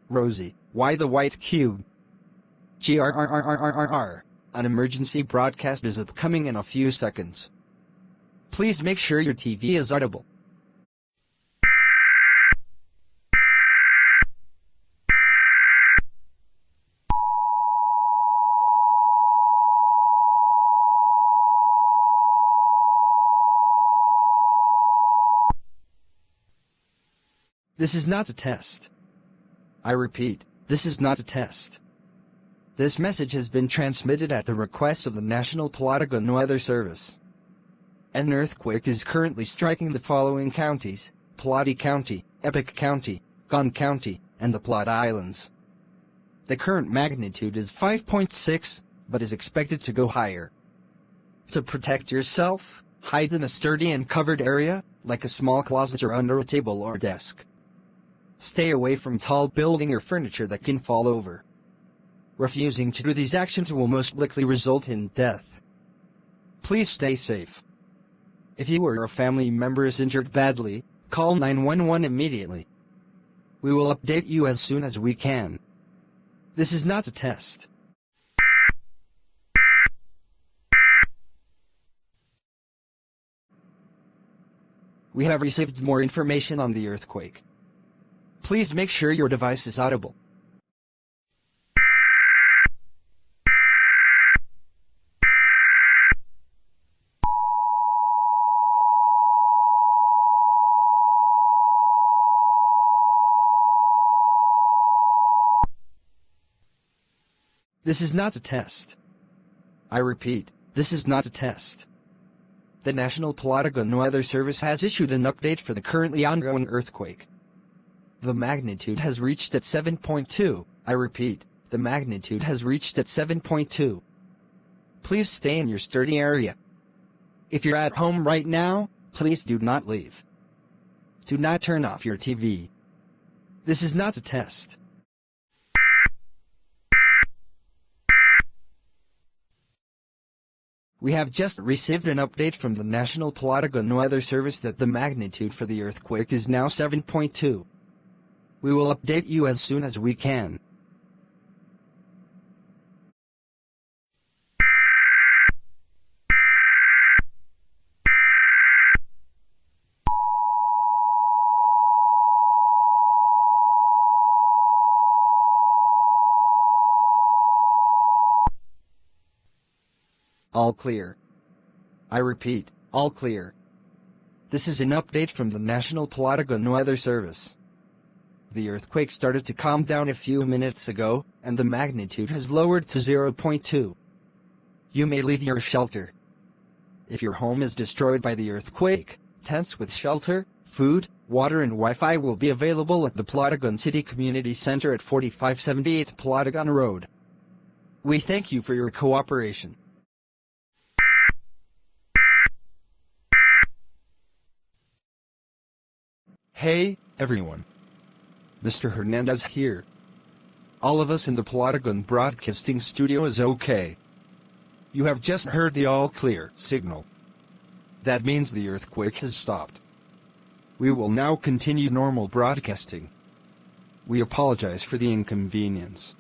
Rosie, why the white cube? An emergency broadcast is upcoming in a few seconds. Please make sure your TV is audible. This is not a test. I repeat, this is not a test. This message has been transmitted at the request of the National Plotagon Weather Service. An earthquake is currently striking the following counties: Plotty County, Epic County, Gon County, and the Plot Islands. The current magnitude is 5.6, but is expected to go higher. To protect yourself, hide in a sturdy and covered area, like a small closet or under a table or desk. Stay away from tall building or furniture that can fall over. Refusing to do these actions will most likely result in death. Please stay safe. If you or a family member is injured badly, call 911 immediately. We will update you as soon as we can. This is not a test. We have received more information on the earthquake. Please make sure your device is audible. This is not a test. I repeat, this is not a test. The National Plotagon Weather Service has issued an update for the currently ongoing earthquake. The magnitude has reached at 7.2. I repeat, the magnitude has reached at 7.2. Please stay in your sturdy area. If you're at home right now, please do not leave. Do not turn off your TV. This is not a test. We have just received an update from the National Plotagon Weather Service that the magnitude for the earthquake is now 7.2. We will update you as soon as we can. All clear. I repeat, all clear. This is an update from the National Plotagon Weather Service. The earthquake started to calm down a few minutes ago, and the magnitude has lowered to 0.2. You may leave your shelter. If your home is destroyed by the earthquake, tents with shelter, food, water and Wi-Fi will be available at the Plotagon City Community Center at 4578 Plotagon Road. We thank you for your cooperation. Hey, everyone. Mr. Hernandez here. All of us in the Plotagon Broadcasting Studio is okay. You have just heard the all-clear signal. That means the earthquake has stopped. We will now continue normal broadcasting. We apologize for the inconvenience.